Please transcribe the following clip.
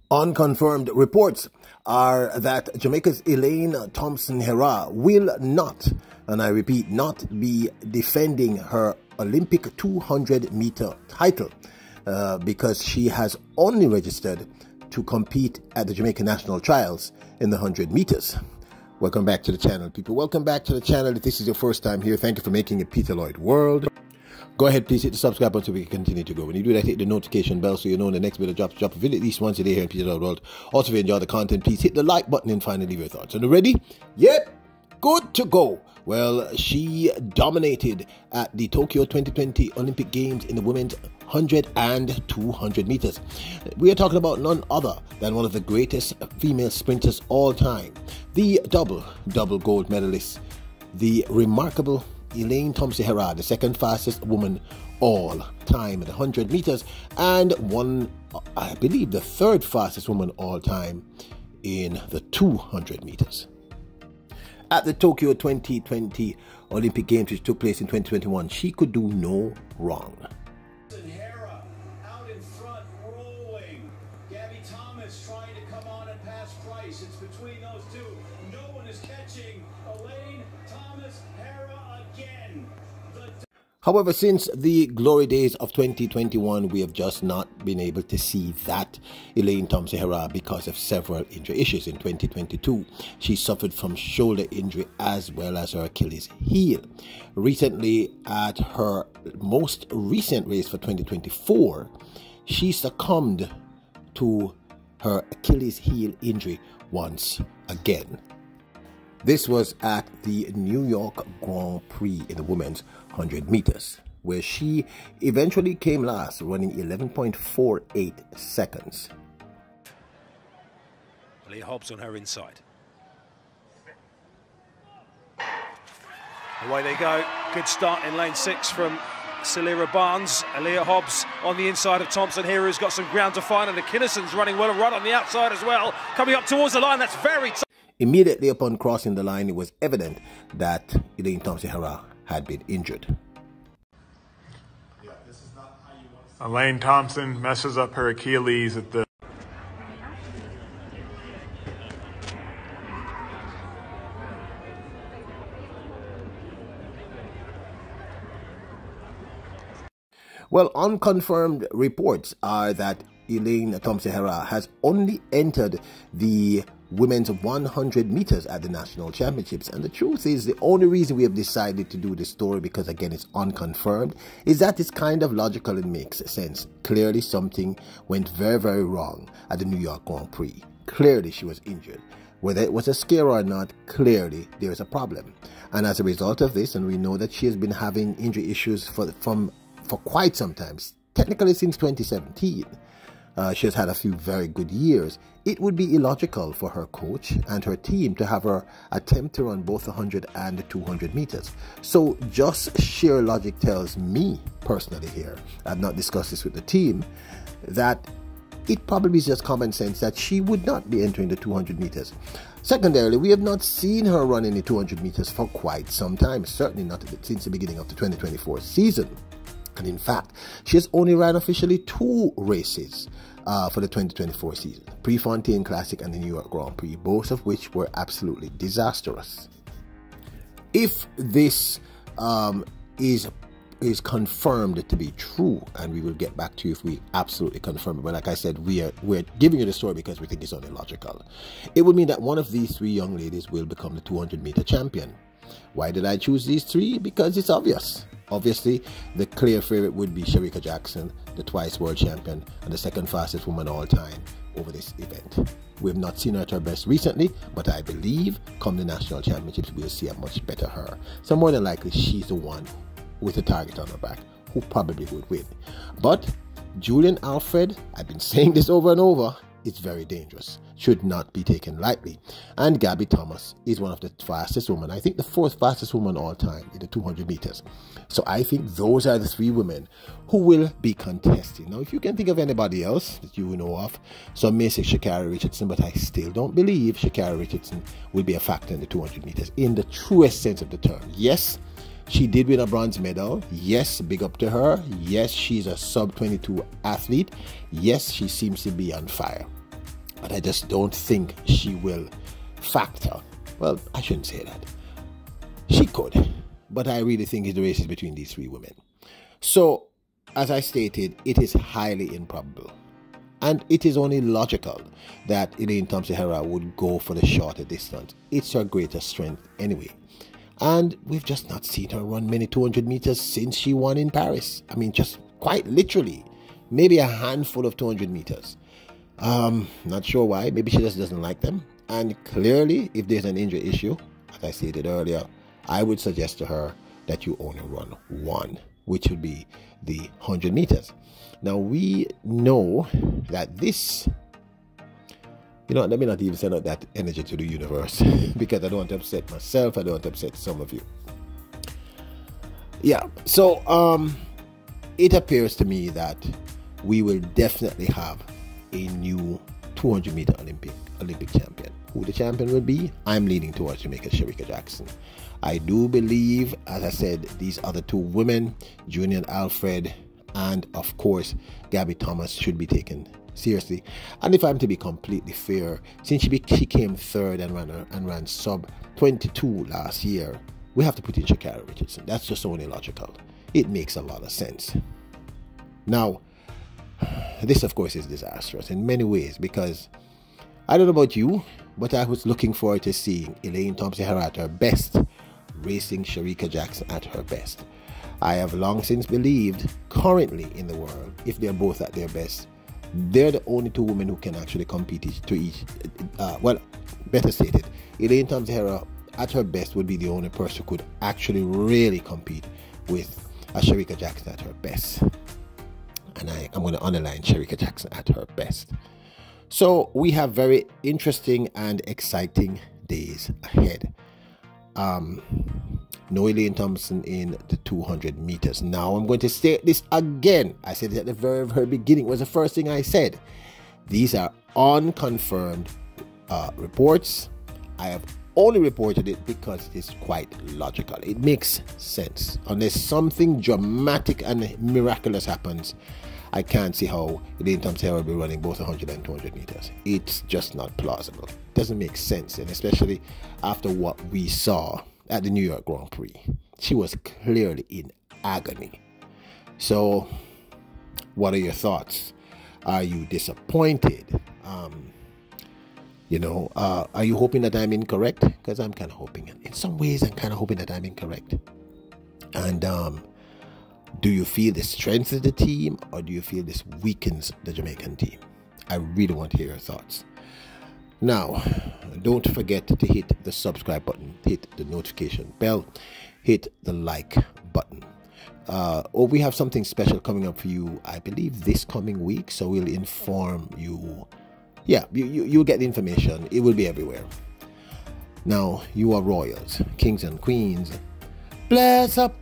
Unconfirmed reports are that Jamaica's Elaine Thompson-Herah will not, and I repeat, not be defending her Olympic 200-meter title because she has only registered to compete at the Jamaica National Trials in the 100 meters. Welcome back to the channel, people. Welcome back to the channel. If this is your first time here, thank you for making it Peter Lloyd World. Go ahead, please hit the subscribe button so we can continue to go. When you do that, hit the notification bell so you know when the next video drops. Drop a video at least once a day here in Peter Lloyd World. Also, if you enjoy the content, please hit the like button and finally leave your thoughts. Are you ready? Yep, good to go. Well, she dominated at the Tokyo 2020 Olympic Games in the women's 100 and 200 meters. We are talking about none other than one of the greatest female sprinters all time, the double gold medalist, the remarkable Elaine Thompson-Herah, the second fastest woman all time in the 100 meters, and one, I believe, the third fastest woman all time in the 200 meters. At the Tokyo 2020 Olympic Games, which took place in 2021, she could do no wrong. Thompson-Herah out in front, rolling. Gabby Thomas trying to come on and pass Price. It's between those two. No one is catching Elaine Thompson-Herah again. However, since the glory days of 2021, we have just not been able to see that Elaine Thompson-Herah because of several injury issues. In 2022, she suffered from shoulder injury as well as her Achilles heel. Recently, at her most recent race for 2024, she succumbed to her Achilles heel injury once again. This was at the New York Grand Prix in the women's 100 meters, where she eventually came last, running 11.48 seconds. Aaliyah Hobbs on her inside. Away they go. Good start in lane 6 from Celera Barnes. Aaliyah Hobbs on the inside of Thompson-Herah, who's got some ground to find, and the Kinnison's running well, right on the outside as well. Coming up towards the line, that's very tight. Immediately upon crossing the line, it was evident that Elaine Thompson-Herah had been injured. Elaine Thompson messes up her Achilles at the... Well, unconfirmed reports are that Elaine Thompson-Herah has only entered the women's 100 meters at the national championships, and the truth is, the only reason we have decided to do this story, because again it's unconfirmed, is that it's kind of logical and makes sense. Clearly something went very wrong at the New York Grand Prix. Clearly she was injured. Whether it was a scare or not, clearly there is a problem, and as a result of this, and we know that she has been having injury issues for quite some time, technically since 2017. She has had a few very good years. It would be illogical for her coach and her team to have her attempt to run both the 100 and the 200 meters. So just sheer logic tells me personally here, I've not discussed this with the team, that it probably is just common sense that she would not be entering the 200 meters. Secondarily, we have not seen her run in the 200 meters for quite some time, certainly not since the beginning of the 2024 season. And in fact, she has only ran officially 2 races for the 2024 season, Prefontaine Classic and the New York Grand Prix, both of which were absolutely disastrous. If this is confirmed to be true, and we will get back to you if we absolutely confirm it, but like I said, we're giving you the story because we think it's only logical. It would mean that one of these 3 young ladies will become the 200-meter champion. Why did I choose these 3? Because it's obvious. Obviously, the clear favorite would be Shericka Jackson, the twice world champion and the second fastest woman all time over this event. We have not seen her at her best recently, but I believe come the national championships, we'll see a much better her. So more than likely, she's the one with a target on her back who probably would win. But Julian Alfred, I've been saying this over and over, it's very dangerous, should not be taken lightly. And Gabby Thomas is one of the fastest women, I think the 4th fastest woman all time in the 200 meters. So I think those are the 3 women who will be contesting. Now, if you can think of anybody else that you know of, some may say Sha'Carri Richardson, but I still don't believe Sha'Carri Richardson will be a factor in the 200 meters in the truest sense of the term. Yes, she did win a bronze medal. Yes, big up to her. Yes, she's a sub-22 athlete. Yes, she seems to be on fire. but I just don't think she will factor. Well, I shouldn't say that. She could, but I really think the race is between these three women. So, as I stated, it is highly improbable. And it is only logical that Elaine Thompson-Herah would go for the shorter distance. It's her greatest strength anyway. And we've just not seen her run many 200 meters since she won in Paris. I mean, just quite literally. Maybe a handful of 200 meters. Not sure why. Maybe she just doesn't like them. And clearly, if there's an injury issue, as I stated earlier, I would suggest to her that you only run one, which would be the 100 meters. Now, we know that this, let me not even send out that energy to the universe because I don't want to upset myself. I don't want to upset some of you. Yeah, so it appears to me that we will definitely have a new 200-meter Olympic champion. Who the champion will be, I'm leaning towards Jamaica's Shericka Jackson. I do believe, as I said, these other two women, Junior and Alfred, and of course, Gabby Thomas, should be taken seriously. And if I'm to be completely fair, since she came third and ran sub 22 last year, we have to put in Sha'Carri Richardson. That's just only logical. It makes a lot of sense. Now, this of course is disastrous in many ways because I don't know about you, but I was looking forward to seeing Elaine Thompson-Herah at her best, racing Shericka Jackson at her best. I have long since believed, currently in the world, if they're both at their best, they're the only two women who can actually compete well, better stated, Elaine Thompson-Herah at her best would be the only person who could actually really compete with a Shericka Jackson at her best. And I'm going to underline Shericka Jackson at her best. So we have very interesting and exciting days ahead. No Elaine Thompson in the 200 meters. Now I'm going to say this again. I said it at the very, very beginning. It was the first thing I said. These are unconfirmed reports. I have only reported it because it is quite logical. It makes sense. Unless something dramatic and miraculous happens, I can't see how Elaine Thompson-Herah will be running both 100 and 200 meters. It's just not plausible. It doesn't make sense, and especially after what we saw at the New York Grand Prix. She was clearly in agony. So, what are your thoughts? Are you disappointed? Are you hoping that I'm incorrect? Because I'm kind of hoping. In some ways, I'm kind of hoping that I'm incorrect. And do you feel this strengthens the team, or do you feel this weakens the Jamaican team? I really want to hear your thoughts. Now, don't forget to hit the subscribe button, hit the notification bell, hit the like button. We have something special coming up for you, I believe, this coming week. So we'll inform you. Yeah, you'll get the information. It will be everywhere. Now, you are royals, kings and queens. Bless up.